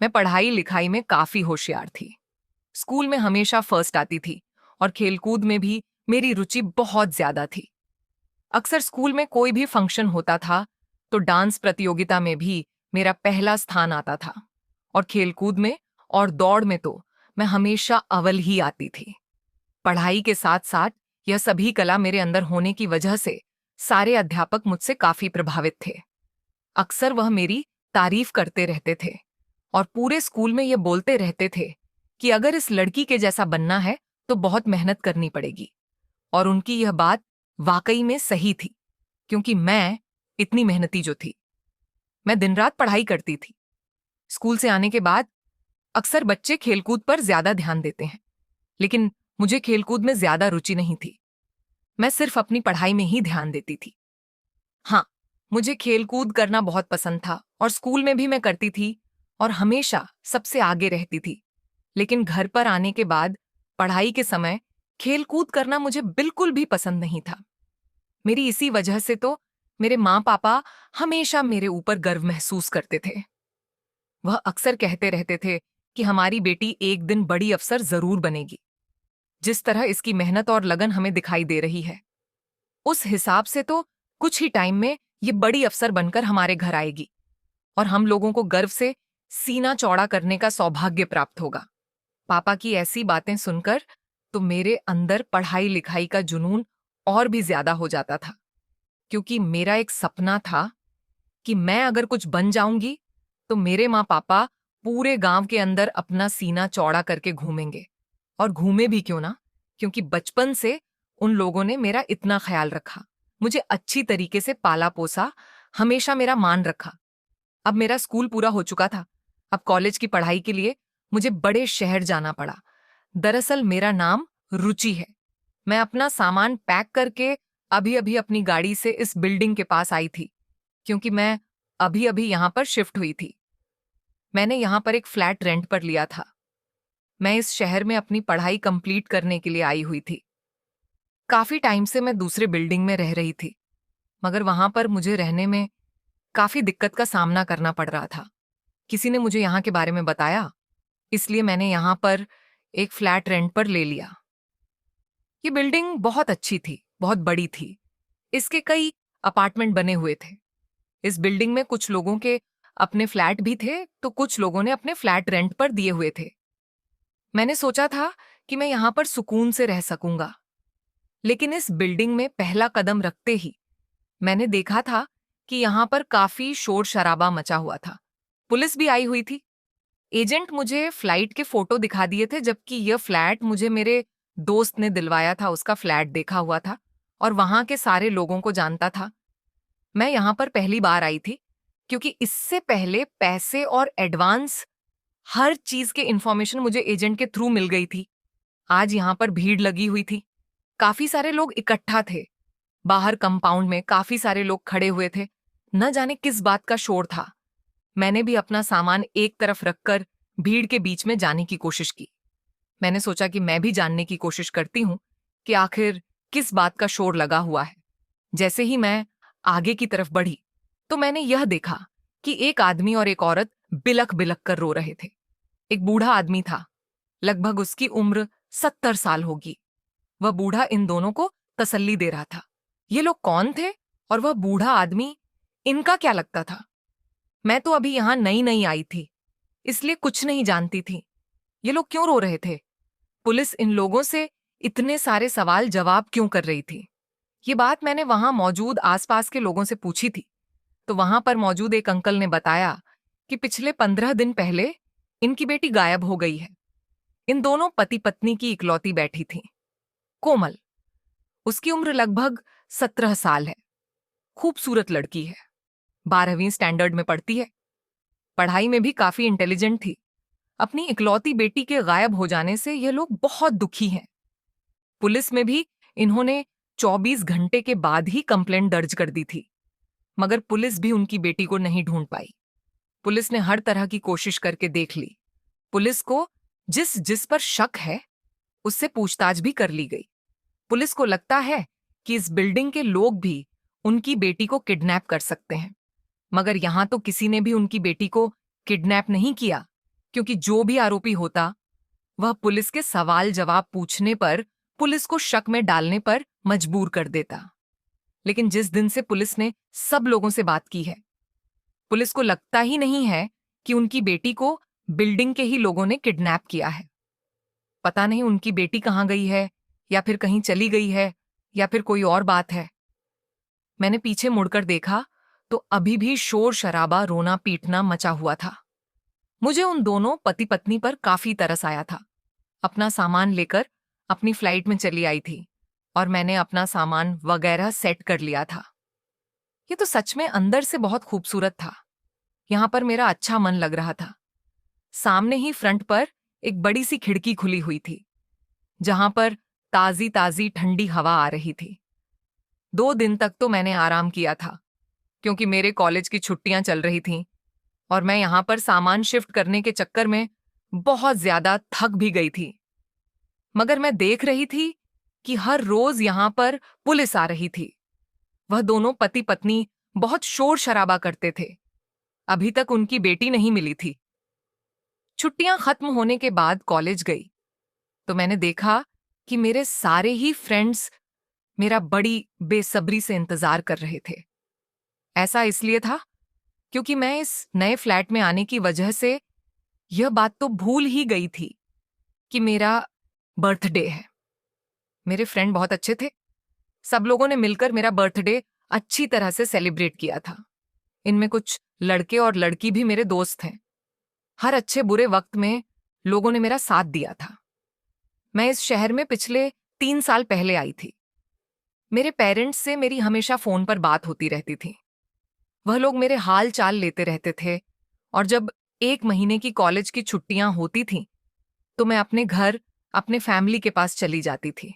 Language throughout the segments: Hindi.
मैं पढ़ाई लिखाई में काफी होशियार थी। स्कूल में हमेशा फर्स्ट आती थी और खेलकूद में भी मेरी रुचि बहुत ज्यादा थी। अक्सर स्कूल में कोई भी फंक्शन होता था तो डांस प्रतियोगिता में भी मेरा पहला स्थान आता था और खेलकूद में और दौड़ में तो मैं हमेशा अव्वल ही आती थी। पढ़ाई के साथ साथ यह सभी कला मेरे अंदर होने की वजह से सारे अध्यापक मुझसे काफी प्रभावित थे। अक्सर वह मेरी तारीफ करते रहते थे और पूरे स्कूल में ये बोलते रहते थे कि अगर इस लड़की के जैसा बनना है तो बहुत मेहनत करनी पड़ेगी। और उनकी यह बात वाकई में सही थी, क्योंकि मैं इतनी मेहनती जो थी। मैं दिन रात पढ़ाई करती थी। स्कूल से आने के बाद अक्सर बच्चे खेलकूद पर ज्यादा ध्यान देते हैं, लेकिन मुझे खेलकूद में ज्यादा रुचि नहीं थी। मैं सिर्फ अपनी पढ़ाई में ही ध्यान देती थी। हाँ, मुझे खेलकूद करना बहुत पसंद था और स्कूल में भी मैं करती थी और हमेशा सबसे आगे रहती थी। लेकिन घर पर आने के बाद पढ़ाई के समय खेलकूद करना मुझे बिल्कुल भी पसंद नहीं था। मेरी इसी वजह से तो मेरे माँ पापा हमेशा मेरे ऊपर गर्व महसूस करते थे। वह अक्सर कहते रहते थे कि हमारी बेटी एक दिन बड़ी अफसर जरूर बनेगी। जिस तरह इसकी मेहनत और लगन हमें दिखाई दे रही है, उस हिसाब से तो कुछ ही टाइम में ये बड़ी अफसर बनकर हमारे घर आएगी और हम लोगों को गर्व से सीना चौड़ा करने का सौभाग्य प्राप्त होगा। पापा की ऐसी बातें सुनकर तो मेरे अंदर पढ़ाई लिखाई का जुनून और भी ज्यादा हो जाता था, क्योंकि मेरा एक सपना था कि मैं अगर कुछ बन जाऊंगी तो मेरे माँ पापा पूरे गांव के अंदर अपना सीना चौड़ा करके घूमेंगे। और घूमे भी क्यों ना, क्योंकि बचपन से उन लोगों ने मेरा इतना ख्याल रखा, मुझे अच्छी तरीके से पाला पोसा, हमेशा मेरा मान रखा। अब मेरा स्कूल पूरा हो चुका था। अब कॉलेज की पढ़ाई के लिए मुझे बड़े शहर जाना पड़ा। दरअसल मेरा नाम रुचि है। मैं अपना सामान पैक करके अभी अभी अपनी गाड़ी से इस बिल्डिंग के पास आई थी, क्योंकि मैं अभी अभी यहां पर शिफ्ट हुई थी। मैंने यहां पर एक फ्लैट रेंट पर लिया था। मैं इस शहर में अपनी पढ़ाई कंप्लीट करने के लिए आई हुई थी। काफी टाइम से मैं दूसरे बिल्डिंग में रह रही थी, मगर वहां पर मुझे रहने में काफी दिक्कत का सामना करना पड़ रहा था। किसी ने मुझे यहाँ के बारे में बताया, इसलिए मैंने यहाँ पर एक फ्लैट रेंट पर ले लिया। ये बिल्डिंग बहुत अच्छी थी, बहुत बड़ी थी। इसके कई अपार्टमेंट बने हुए थे। इस बिल्डिंग में कुछ लोगों के अपने फ्लैट भी थे, तो कुछ लोगों ने अपने फ्लैट रेंट पर दिए हुए थे। मैंने सोचा था कि मैं यहाँ पर सुकून से रह सकूंगा, लेकिन इस बिल्डिंग में पहला कदम रखते ही मैंने देखा था कि यहाँ पर काफी शोर शराबा मचा हुआ था। पुलिस भी आई हुई थी। एजेंट मुझे फ्लाइट के फोटो दिखा दिए थे, जबकि यह फ्लैट मुझे मेरे दोस्त ने दिलवाया था। उसका फ्लैट देखा हुआ था और वहां के सारे लोगों को जानता था। मैं यहाँ पर पहली बार आई थी, क्योंकि इससे पहले पैसे और एडवांस हर चीज के इंफॉर्मेशन मुझे एजेंट के थ्रू मिल गई थी। आज यहाँ पर भीड़ लगी हुई थी। काफी सारे लोग इकट्ठा थे। बाहर कंपाउंड में काफी सारे लोग खड़े हुए थे। न जाने किस बात का शोर था। मैंने भी अपना सामान एक तरफ रखकर भीड़ के बीच में जाने की कोशिश की। मैंने सोचा कि मैं भी जानने की कोशिश करती हूँ कि आखिर किस बात का शोर लगा हुआ है। जैसे ही मैं आगे की तरफ बढ़ी तो मैंने यह देखा कि एक आदमी और एक औरत बिलख बिलख कर रो रहे थे। एक बूढ़ा आदमी था, लगभग उसकी उम्र 70 साल होगी। वह बूढ़ा इन दोनों को तसल्ली दे रहा था। ये लोग कौन थे और वह बूढ़ा आदमी, इनका क्या लगता था? मैं तो अभी यहां नई नई आई थी, इसलिए कुछ नहीं जानती थी। ये लोग क्यों रो रहे थे? पुलिस इन लोगों से इतने सारे सवाल जवाब क्यों कर रही थी? ये बात मैंने वहां मौजूद आसपास के लोगों से पूछी थी, तो वहां पर मौजूद एक अंकल ने बताया कि पिछले 15 दिन पहले इनकी बेटी गायब हो गई है। इन दोनों पति पत्नी की इकलौती बैठी थी, कोमल। उसकी उम्र लगभग 17 साल है। खूबसूरत लड़की है। 12वीं स्टैंडर्ड में पढ़ती है। पढ़ाई में भी काफी इंटेलिजेंट थी। अपनी इकलौती बेटी के गायब हो जाने से ये लोग बहुत दुखी हैं। पुलिस में भी इन्होंने 24 घंटे के बाद ही कंप्लेंट दर्ज कर दी थी, मगर पुलिस भी उनकी बेटी को नहीं ढूंढ पाई। पुलिस ने हर तरह की कोशिश करके देख ली। पुलिस को जिस जिस पर शक है उससे पूछताछ भी कर ली गई। पुलिस को लगता है कि इस बिल्डिंग के लोग भी उनकी बेटी को किडनैप कर सकते हैं, मगर यहां तो किसी ने भी उनकी बेटी को किडनैप नहीं किया। क्योंकि जो भी आरोपी होता वह पुलिस के सवाल जवाब पूछने पर पुलिस को शक में डालने पर मजबूर कर देता। लेकिन जिस दिन से पुलिस ने सब लोगों से बात की है, पुलिस को लगता ही नहीं है कि उनकी बेटी को बिल्डिंग के ही लोगों ने किडनैप किया है। पता नहीं उनकी बेटी कहाँ गई है, या फिर कहीं चली गई है, या फिर कोई और बात है। मैंने पीछे मुड़कर देखा तो अभी भी शोर शराबा, रोना पीटना मचा हुआ था। मुझे उन दोनों पति पत्नी पर काफी तरस आया था। अपना सामान लेकर अपनी फ्लाइट में चली आई थी और मैंने अपना सामान वगैरह सेट कर लिया था। ये तो सच में अंदर से बहुत खूबसूरत था। यहां पर मेरा अच्छा मन लग रहा था। सामने ही फ्रंट पर एक बड़ी सी खिड़की खुली हुई थी, जहां पर ताजी ताजी ठंडी हवा आ रही थी। 2 दिन तक तो मैंने आराम किया था, क्योंकि मेरे कॉलेज की छुट्टियां चल रही थीं और मैं यहां पर सामान शिफ्ट करने के चक्कर में बहुत ज्यादा थक भी गई थी। मगर मैं देख रही थी कि हर रोज यहां पर पुलिस आ रही थी। वह दोनों पति पत्नी बहुत शोर शराबा करते थे। अभी तक उनकी बेटी नहीं मिली थी। छुट्टियां खत्म होने के बाद कॉलेज गई तो मैंने देखा कि मेरे सारे ही फ्रेंड्स मेरा बड़ी बेसब्री से इंतजार कर रहे थे। ऐसा इसलिए था क्योंकि मैं इस नए फ्लैट में आने की वजह से यह बात तो भूल ही गई थी कि मेरा बर्थडे है। मेरे फ्रेंड बहुत अच्छे थे। सब लोगों ने मिलकर मेरा बर्थडे अच्छी तरह से सेलिब्रेट किया था। इनमें कुछ लड़के और लड़की भी मेरे दोस्त हैं। हर अच्छे बुरे वक्त में लोगों ने मेरा साथ दिया था। मैं इस शहर में पिछले 3 साल पहले आई थी। मेरे पेरेंट्स से मेरी हमेशा फोन पर बात होती रहती थी। वह लोग मेरे हाल चाल लेते रहते थे और जब 1 महीने की कॉलेज की छुट्टियां होती थीं तो मैं अपने घर, अपने फैमिली के पास चली जाती थी।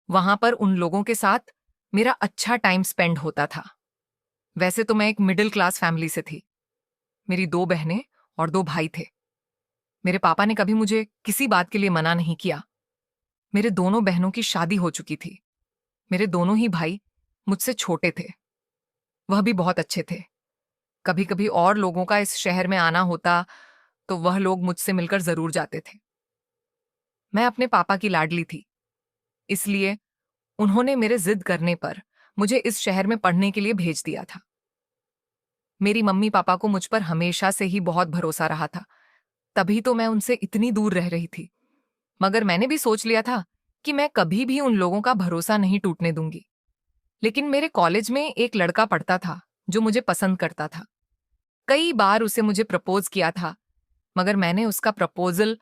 वहां पर उन लोगों के साथ मेरा अच्छा टाइम स्पेंड होता था। वैसे तो मैं एक मिडिल क्लास फैमिली से थी। मेरी 2 बहनें और 2 भाई थे। मेरे पापा ने कभी मुझे किसी बात के लिए मना नहीं किया। मेरे दोनों बहनों की शादी हो चुकी थी। मेरे दोनों ही भाई मुझसे छोटे थे। वह भी बहुत अच्छे थे। कभी कभी और लोगों का इस शहर में आना होता तो वह लोग मुझसे मिलकर जरूर जाते थे। मैं अपने पापा की लाडली थी, इसलिए उन्होंने मेरे जिद करने पर मुझे इस शहर में पढ़ने के लिए भेज दिया था। मेरी मम्मी पापा को मुझ पर हमेशा से ही बहुत भरोसा रहा था, तभी तो मैं उनसे इतनी दूर रह रही थी। मगर मैंने भी सोच लिया था कि मैं कभी भी उन लोगों का भरोसा नहीं टूटने दूंगी। लेकिन मेरे कॉलेज में एक लड़का पढ़ता था जो मुझे पसंद करता था। कई बार उसे मुझे प्रपोज किया था, मगर मैंने उसका प्रपोजल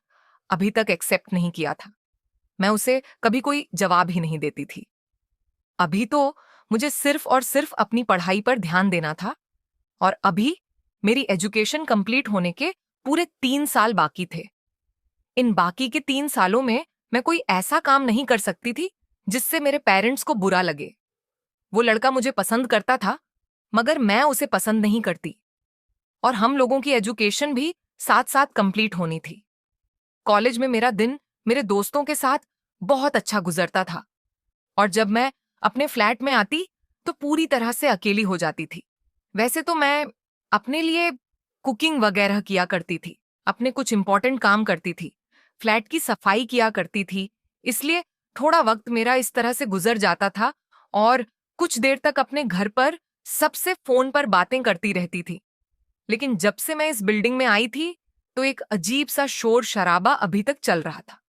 अभी तक एक्सेप्ट नहीं किया था। मैं उसे कभी कोई जवाब ही नहीं देती थी। अभी तो मुझे सिर्फ और सिर्फ अपनी पढ़ाई पर ध्यान देना था और अभी मेरी एजुकेशन कंप्लीट होने के पूरे 3 साल बाकी थे। इन बाकी के 3 सालों में मैं कोई ऐसा काम नहीं कर सकती थी जिससे मेरे पेरेंट्स को बुरा लगे। वो लड़का मुझे पसंद करता था, मगर मैं उसे पसंद नहीं करती और हम लोगों की एजुकेशन भी साथ साथ कंप्लीट होनी थी। कॉलेज में मेरा दिन मेरे दोस्तों के साथ बहुत अच्छा गुजरता था और जब मैं अपने फ्लैट में आती तो पूरी तरह से अकेली हो जाती थी। वैसे तो मैं अपने लिए कुकिंग वगैरह किया करती थी, अपने कुछ इंपॉर्टेंट काम करती थी, फ्लैट की सफाई किया करती थी, इसलिए थोड़ा वक्त मेरा इस तरह से गुजर जाता था और कुछ देर तक अपने घर पर सबसे फोन पर बातें करती रहती थी। लेकिन जब से मैं इस बिल्डिंग में आई थी तो एक अजीब सा शोर शराबा अभी तक चल रहा था।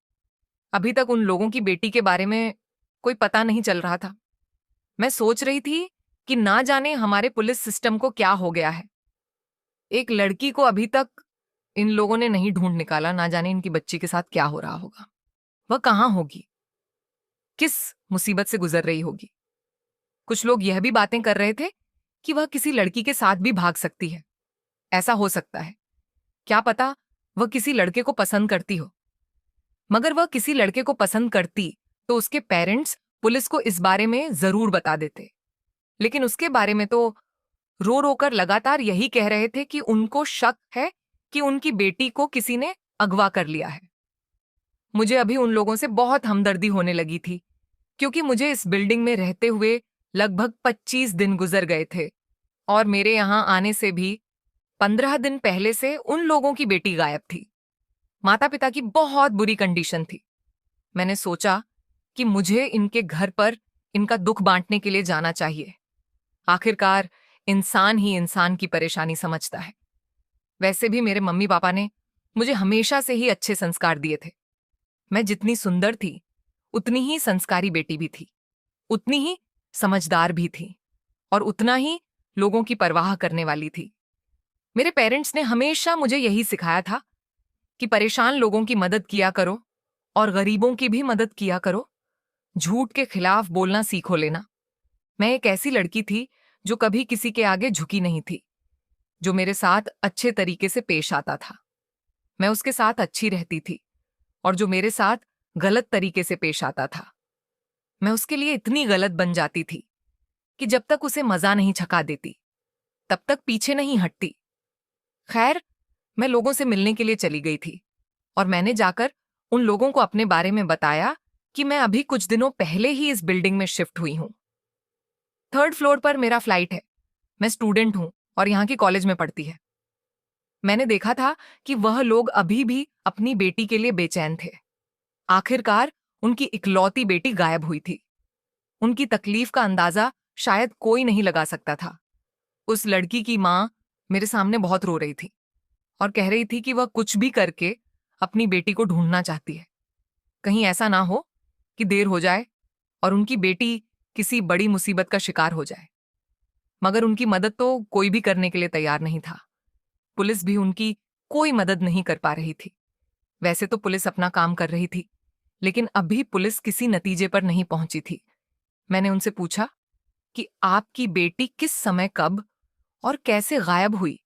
अभी तक उन लोगों की बेटी के बारे में कोई पता नहीं चल रहा था। मैं सोच रही थी कि ना जाने हमारे पुलिस सिस्टम को क्या हो गया है। एक लड़की को अभी तक इन लोगों ने नहीं ढूंढ निकाला। ना जाने इनकी बच्ची के साथ क्या हो रहा होगा। वह कहाँ होगी, किस मुसीबत से गुजर रही होगी। कुछ लोग यह भी बातें कर रहे थे कि वह किसी लड़की के साथ भी भाग सकती है। ऐसा हो सकता है, क्या पता वह किसी लड़के को पसंद करती हो। मगर वह किसी लड़के को पसंद करती तो उसके पेरेंट्स पुलिस को इस बारे में जरूर बता देते। लेकिन उसके बारे में तो रो रो कर लगातार यही कह रहे थे कि उनको शक है कि उनकी बेटी को किसी ने अगवा कर लिया है। मुझे अभी उन लोगों से बहुत हमदर्दी होने लगी थी, क्योंकि मुझे इस बिल्डिंग में रहते हुए लगभग 25 दिन गुजर गए थे और मेरे यहां आने से भी 15 दिन पहले से उन लोगों की बेटी गायब थी। माता पिता की बहुत बुरी कंडीशन थी। मैंने सोचा कि मुझे इनके घर पर इनका दुख बांटने के लिए जाना चाहिए। आखिरकार इंसान ही इंसान की परेशानी समझता है। वैसे भी मेरे मम्मी पापा ने मुझे हमेशा से ही अच्छे संस्कार दिए थे। मैं जितनी सुंदर थी उतनी ही संस्कारी बेटी भी थी, उतनी ही समझदार भी थी और उतना ही लोगों की परवाह करने वाली थी। मेरे पेरेंट्स ने हमेशा मुझे यही सिखाया था कि परेशान लोगों की मदद किया करो और गरीबों की भी मदद किया करो। झूठ के खिलाफ बोलना सीखो लेना। मैं एक ऐसी लड़की थी जो कभी किसी के आगे झुकी नहीं थी, जो मेरे साथ अच्छे तरीके से पेश आता था मैं उसके साथ अच्छी रहती थी, और जो मेरे साथ गलत तरीके से पेश आता था मैं उसके लिए इतनी गलत बन जाती थी कि जब तक उसे मजा नहीं छका देती तब तक पीछे नहीं हटती। खैर, मैं लोगों से मिलने के लिए चली गई थी और मैंने जाकर उन लोगों को अपने बारे में बताया कि मैं अभी कुछ दिनों पहले ही इस बिल्डिंग में शिफ्ट हुई हूं। 3rd फ्लोर पर मेरा फ्लाइट है। मैं स्टूडेंट हूं और यहाँ की कॉलेज में पढ़ती है। मैंने देखा था कि वह लोग अभी भी अपनी बेटी के लिए बेचैन थे। आखिरकार उनकी इकलौती बेटी गायब हुई थी। उनकी तकलीफ का अंदाजा शायद कोई नहीं लगा सकता था। उस लड़की की मां मेरे सामने बहुत रो रही थी और कह रही थी कि वह कुछ भी करके अपनी बेटी को ढूंढना चाहती है। कहीं ऐसा ना हो कि देर हो जाए और उनकी बेटी किसी बड़ी मुसीबत का शिकार हो जाए। मगर उनकी मदद तो कोई भी करने के लिए तैयार नहीं था। पुलिस भी उनकी कोई मदद नहीं कर पा रही थी। वैसे तो पुलिस अपना काम कर रही थी, लेकिन अभी पुलिस किसी नतीजे पर नहीं पहुंची थी। मैंने उनसे पूछा कि आपकी बेटी किस समय, कब और कैसे गायब हुई,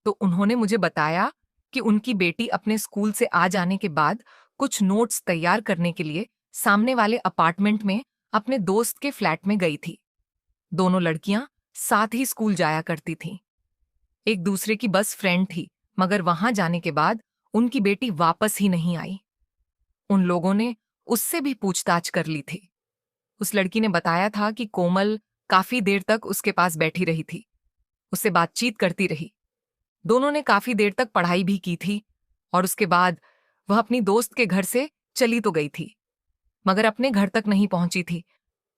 तो उन्होंने मुझे बताया कि उनकी बेटी अपने स्कूल से आ जाने के बाद कुछ नोट्स तैयार करने के लिए सामने वाले अपार्टमेंट में अपने दोस्त के फ्लैट में गई थी। दोनों लड़कियां साथ ही स्कूल जाया करती थीं। एक दूसरे की बस फ्रेंड थी, मगर वहां जाने के बाद उनकी बेटी वापस ही नहीं आई। उन लोगों ने उससे भी पूछताछ कर ली थी। उस लड़की ने बताया था कि कोमल काफी देर तक उसके पास बैठी रही थी, उससे बातचीत करती रही। दोनों ने काफी देर तक पढ़ाई भी की थी और उसके बाद वह अपनी दोस्त के घर से चली तो गई थी, मगर अपने घर तक नहीं पहुंची थी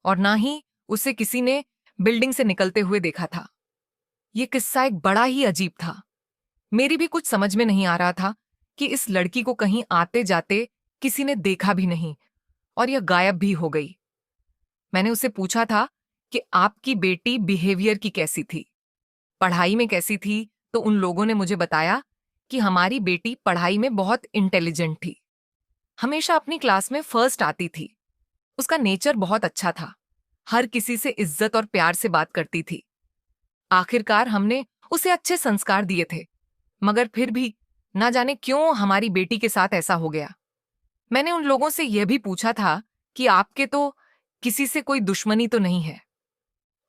और ना ही उसे किसी ने बिल्डिंग से निकलते हुए देखा था। यह किस्सा एक बड़ा ही अजीब था। मेरी भी कुछ समझ में नहीं आ रहा था कि इस लड़की को कहीं आते जाते किसी ने देखा भी नहीं और यह गायब भी हो गई। मैंने उससे पूछा था कि आपकी बेटी बिहेवियर की कैसी थी, पढ़ाई में कैसी थी, तो उन लोगों ने मुझे बताया कि हमारी बेटी पढ़ाई में बहुत इंटेलिजेंट थी, हमेशा अपनी क्लास में फर्स्ट आती थी। उसका नेचर बहुत अच्छा था, हर किसी से इज्जत और प्यार से बात करती थी। आखिरकार हमने उसे अच्छे संस्कार दिए थे, मगर फिर भी ना जाने क्यों हमारी बेटी के साथ ऐसा हो गया। मैंने उन लोगों से यह भी पूछा था कि आपके तो किसी से कोई दुश्मनी तो नहीं है,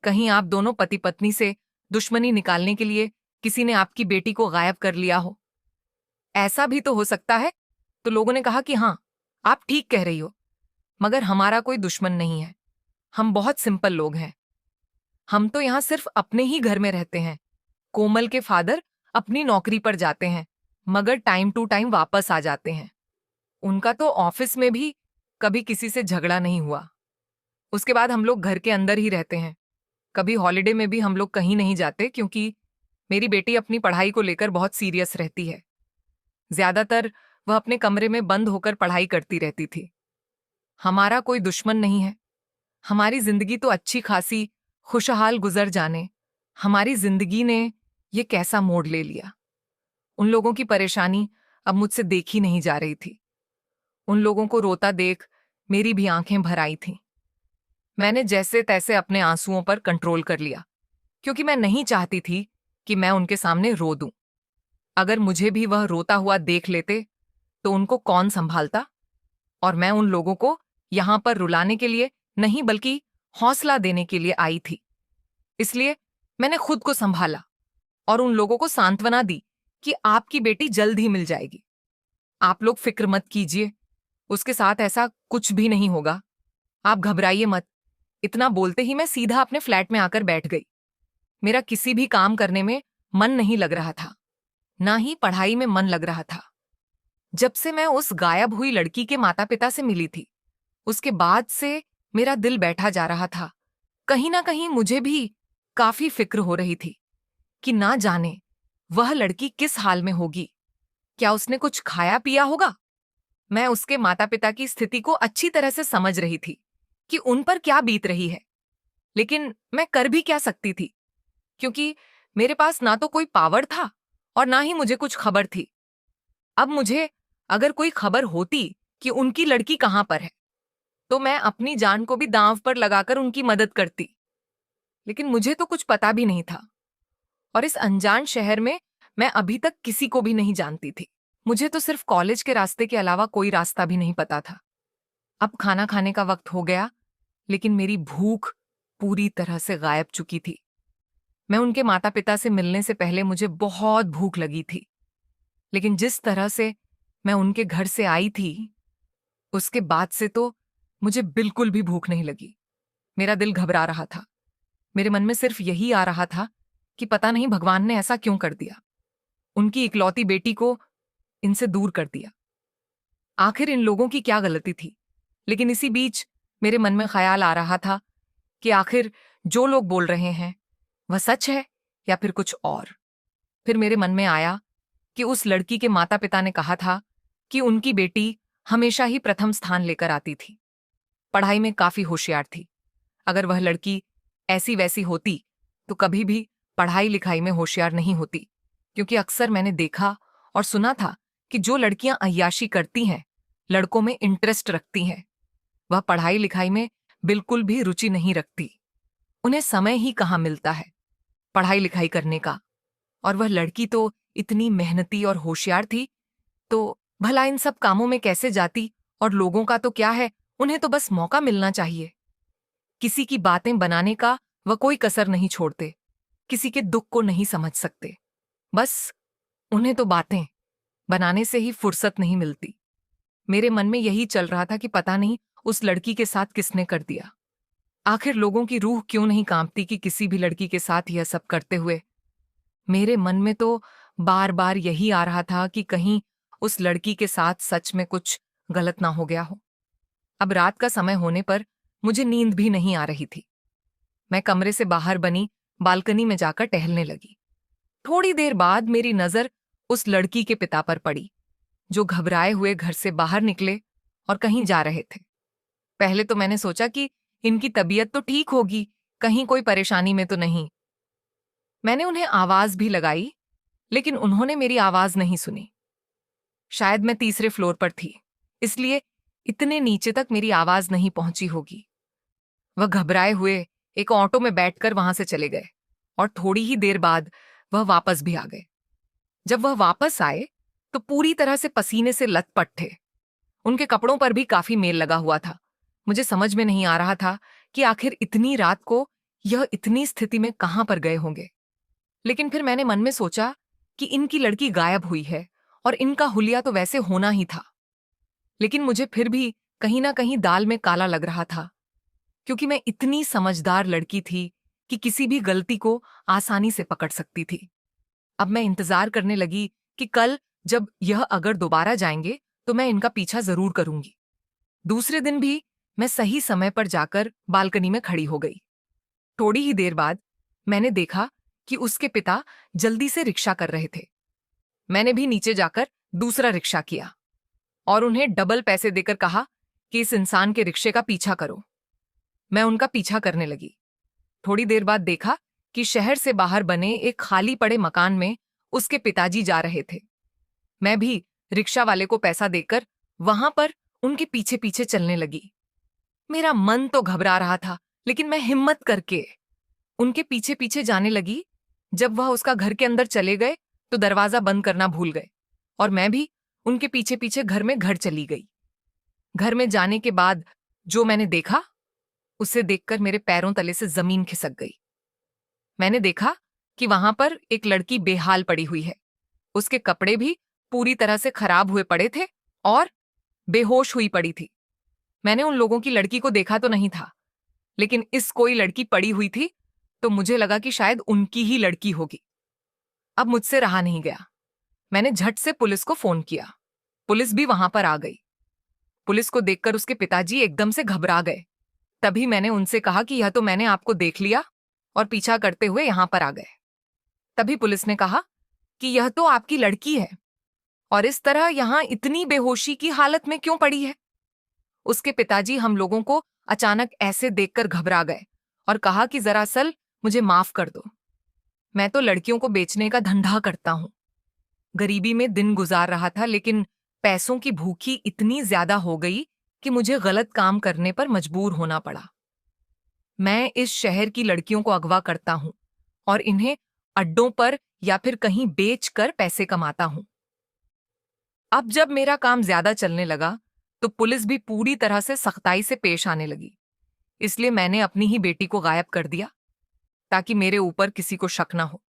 कहीं आप दोनों पति पत्नी से दुश्मनी निकालने के लिए किसी ने आपकी बेटी को गायब कर लिया हो, ऐसा भी तो हो सकता है। तो लोगों ने कहा कि हाँ, आप ठीक कह रही हो, मगर हमारा कोई दुश्मन नहीं है, हम बहुत सिंपल लोग हैं। हम तो यहाँ सिर्फ अपने ही घर में रहते हैं। कोमल के फादर अपनी नौकरी पर जाते हैं, मगर टाइम टू टाइम वापस आ जाते हैं। उनका तो ऑफिस में भी कभी किसी से झगड़ा नहीं हुआ। उसके बाद हम लोग घर के अंदर ही रहते हैं। कभी हॉलिडे में भी हम लोग कहीं नहीं जाते, क्योंकि मेरी बेटी अपनी पढ़ाई को लेकर बहुत सीरियस रहती है। ज्यादातर वह अपने कमरे में बंद होकर पढ़ाई करती रहती थी। हमारा कोई दुश्मन नहीं है। हमारी जिंदगी तो अच्छी खासी खुशहाल गुजर जाने, हमारी जिंदगी ने ये कैसा मोड़ ले लिया। उन लोगों की परेशानी अब मुझसे देखी नहीं जा रही थी। उन लोगों को रोता देख मेरी भी आंखें भर आई थीं। मैंने जैसे तैसे अपने आंसुओं पर कंट्रोल कर लिया, क्योंकि मैं नहीं चाहती थी कि मैं उनके सामने रो दूं। अगर मुझे भी वह रोता हुआ देख लेते तो उनको कौन संभालता। और मैं उन लोगों को यहां पर रुलाने के लिए नहीं, बल्कि हौसला देने के लिए आई थी। इसलिए मैंने खुद को संभाला और उन लोगों को सांत्वना दी कि आपकी बेटी जल्द ही मिल जाएगी, आप लोग फिक्र मत कीजिए, उसके साथ ऐसा कुछ भी नहीं होगा, आप घबराइए मत। इतना बोलते ही मैं सीधा अपने फ्लैट में आकर बैठ गई। मेरा किसी भी काम करने में मन नहीं लग रहा था, ना ही पढ़ाई में मन लग रहा था। जब से मैं उस गायब हुई लड़की के माता पिता से मिली थी, उसके बाद से मेरा दिल बैठा जा रहा था। कहीं ना कहीं मुझे भी काफी फिक्र हो रही थी कि ना जाने वह लड़की किस हाल में होगी। क्या उसने कुछ खाया पिया होगा? मैं उसके माता पिता की स्थिति को अच्छी तरह से समझ रही थी कि उन पर क्या बीत रही है, लेकिन मैं कर भी क्या सकती थी, क्योंकि मेरे पास ना तो कोई पावर था और ना ही मुझे कुछ खबर थी। अब मुझे अगर कोई खबर होती कि उनकी लड़की कहां पर है, तो मैं अपनी जान को भी दांव पर लगाकर उनकी मदद करती। लेकिन मुझे तो कुछ पता भी नहीं था, और इस अनजान शहर में मैं अभी तक किसी को भी नहीं जानती थी। मुझे तो सिर्फ कॉलेज के रास्ते के अलावा कोई रास्ता भी नहीं पता था। अब खाना खाने का वक्त हो गया, लेकिन मेरी भूख पूरी तरह से गायब चुकी थी। मैं उनके माता पिता से मिलने से पहले मुझे बहुत भूख लगी थी, लेकिन जिस तरह से मैं उनके घर से आई थी, उसके बाद से तो मुझे बिल्कुल भी भूख नहीं लगी। मेरा दिल घबरा रहा था। मेरे मन में सिर्फ यही आ रहा था कि पता नहीं भगवान ने ऐसा क्यों कर दिया, उनकी इकलौती बेटी को इनसे दूर कर दिया। आखिर इन लोगों की क्या गलती थी? लेकिन इसी बीच मेरे मन में ख्याल आ रहा था कि आखिर जो लोग बोल रहे हैं वह सच है या फिर कुछ और। फिर मेरे मन में आया कि उस लड़की के माता पिता ने कहा था कि उनकी बेटी हमेशा ही प्रथम स्थान लेकर आती थी, पढ़ाई में काफी होशियार थी। अगर वह लड़की ऐसी वैसी होती तो कभी भी पढ़ाई लिखाई में होशियार नहीं होती, क्योंकि अक्सर मैंने देखा और सुना था कि जो लड़कियां अय्याशी करती हैं, लड़कों में इंटरेस्ट रखती हैं, वह पढ़ाई लिखाई में बिल्कुल भी रुचि नहीं रखती। उन्हें समय ही कहाँ मिलता है पढ़ाई लिखाई करने का। और वह लड़की तो इतनी मेहनती और होशियार थी, तो भला इन सब कामों में कैसे जाती? और लोगों का तो क्या है, उन्हें तो बस मौका मिलना चाहिए। किसी की बातें बनाने का वह कोई कसर नहीं छोड़ते, किसी के दुख को नहीं समझ सकते। बस उन्हें तो बातें बनाने से ही फुर्सत नहीं मिलती। मेरे मन में यही चल रहा था कि पता नहीं उस लड़की के साथ किसने कर दिया। आखिर लोगों की रूह क्यों नहीं कांपती कि किसी भी लड़की के साथ यह सब करते हुए। मेरे मन में तो बार बार यही आ रहा था कि कहीं उस लड़की के साथ सच में कुछ गलत ना हो गया हो। अब रात का समय होने पर मुझे नींद भी नहीं आ रही थी। मैं कमरे से बाहर बनी बालकनी में जाकर टहलने लगी। थोड़ी देर बाद मेरी नजर उस लड़की के पिता पर पड़ी, जो घबराए हुए घर से बाहर निकले और कहीं जा रहे थे। पहले तो मैंने सोचा कि इनकी तबीयत तो ठीक होगी, कहीं कोई परेशानी में तो नहीं। मैंने उन्हें आवाज भी लगाई, लेकिन उन्होंने मेरी आवाज नहीं सुनी। शायद मैं तीसरे फ्लोर पर थी, इसलिए इतने नीचे तक मेरी आवाज नहीं पहुंची होगी। वह घबराए हुए एक ऑटो में बैठकर वहां से चले गए, और थोड़ी ही देर बाद वह वापस भी आ गए। जब वह वापस आए तो पूरी तरह से पसीने से लथपथ थे। उनके कपड़ों पर भी काफी मेल लगा हुआ था। मुझे समझ में नहीं आ रहा था कि आखिर इतनी रात को यह इतनी स्थिति में कहां पर गए होंगे। लेकिन फिर मैंने मन में सोचा कि इनकी लड़की गायब हुई है और इनका हुलिया तो वैसे होना ही था। लेकिन मुझे फिर भी कहीं ना कहीं दाल में काला लग रहा था, क्योंकि मैं इतनी समझदार लड़की थी कि किसी भी गलती को आसानी से पकड़ सकती थी। अब मैं इंतजार करने लगी कि कल जब यह अगर दोबारा जाएंगे तो मैं इनका पीछा जरूर करूंगी। दूसरे दिन भी मैं सही समय पर जाकर बालकनी में खड़ी हो गई। थोड़ी ही देर बाद मैंने देखा कि उसके पिता जल्दी से रिक्शा कर रहे थे। मैंने भी नीचे जाकर दूसरा रिक्शा किया और उन्हें डबल पैसे देकर कहा कि इस इंसान के रिक्शे का पीछा करो। मैं उनका पीछा करने लगी। थोड़ी देर बाद देखा कि शहर से बाहर बने एक खाली पड़े मकान में उसके पिताजी जा रहे थे। मैं भी रिक्शा वाले को पैसा देकर वहां पर उनके पीछे पीछे चलने लगी। मेरा मन तो घबरा रहा था, लेकिन मैं हिम्मत करके उनके पीछे पीछे जाने लगी। जब वह उसका घर के अंदर चले गए तो दरवाजा बंद करना भूल गए, और मैं भी उनके पीछे पीछे घर में घर चली गई। घर में जाने के बाद जो मैंने देखा, उसे देखकर मेरे पैरों तले से जमीन खिसक गई। मैंने देखा कि वहां पर एक लड़की बेहाल पड़ी हुई है। उसके कपड़े भी पूरी तरह से खराब हुए पड़े थे और बेहोश हुई पड़ी थी। मैंने उन लोगों की लड़की को देखा तो नहीं था, लेकिन इस कोई लड़की पड़ी हुई थी तो मुझे लगा कि शायद उनकी ही लड़की होगी। अब मुझसे रहा नहीं गया। मैंने झट से पुलिस को फोन किया। पुलिस भी वहां पर आ गई। पुलिस को देखकर उसके पिताजी एकदम से घबरा गए। तभी मैंने उनसे कहा कि यह तो मैंने आपको देख लिया और पीछा करते हुए यहां पर आ गए। तभी पुलिस ने कहा कि यह तो आपकी लड़की है और इस तरह यहां इतनी बेहोशी की हालत में क्यों पड़ी है। उसके पिताजी हम लोगों को अचानक ऐसे देखकर घबरा गए और कहा कि दरअसल मुझे माफ कर दो, मैं तो लड़कियों को बेचने का धंधा करता हूं। गरीबी में दिन गुजार रहा था, लेकिन पैसों की भूखी इतनी ज्यादा हो गई कि मुझे गलत काम करने पर मजबूर होना पड़ा। मैं इस शहर की लड़कियों को अगवा करता हूं और इन्हें अड्डों पर या फिर कहीं बेचकर पैसे कमाता हूं। अब जब मेरा काम ज्यादा चलने लगा तो पुलिस भी पूरी तरह से सख्ताई से पेश आने लगी। इसलिए मैंने अपनी ही बेटी को गायब कर दिया ताकि मेरे ऊपर किसी को शक ना हो।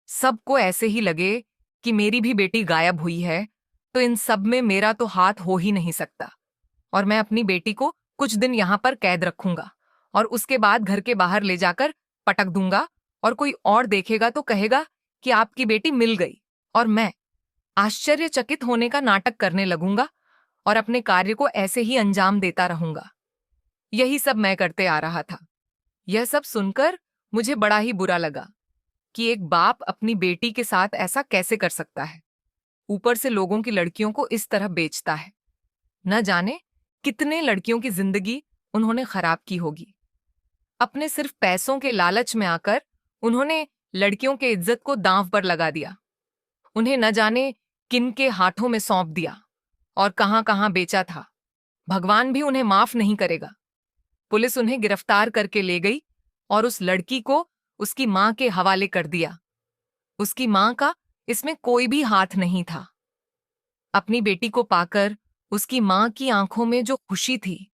सबको ऐसे ही लगे कि मेरी भी बेटी गायब हुई है, तो इन सब में मेरा तो हाथ हो ही नहीं सकता। और मैं अपनी बेटी को कुछ दिन यहां पर कैद रखूंगा और उसके बाद घर के बाहर ले जाकर पटक दूंगा, और कोई और देखेगा तो कहेगा कि आपकी बेटी मिल गई, और मैं आश्चर्यचकित होने का नाटक करने लगूंगा और अपने कार्य को ऐसे ही अंजाम देता रहूंगा। यही सब मैं करते आ रहा था। यह सब सुनकर मुझे बड़ा ही बुरा लगा कि एक बाप अपनी बेटी के साथ ऐसा कैसे कर सकता है, ऊपर से लोगों की लड़कियों को इस तरह बेचता है। न जाने कितने लड़कियों की जिंदगी उन्होंने खराब की होगी। अपने सिर्फ पैसों के लालच में आकर उन्होंने लड़कियों के इज्जत को दांव पर लगा दिया। उन्हें न जाने किन के हाथों में सौंप दिया और कहां कहां बेचा था। भगवान भी उन्हें माफ नहीं करेगा। पुलिस उन्हें गिरफ्तार करके ले गई और उस लड़की को उसकी मां के हवाले कर दिया। उसकी मां का इसमें कोई भी हाथ नहीं था। अपनी बेटी को पाकर उसकी मां की आंखों में जो खुशी थी,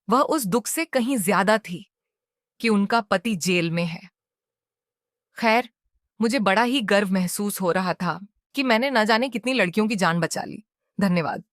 वह उस दुख से कहीं ज्यादा थी कि उनका पति जेल में है। खैर, मुझे बड़ा ही गर्व महसूस हो रहा था कि मैंने न जाने कितनी लड़कियों की जान बचा ली। धन्यवाद।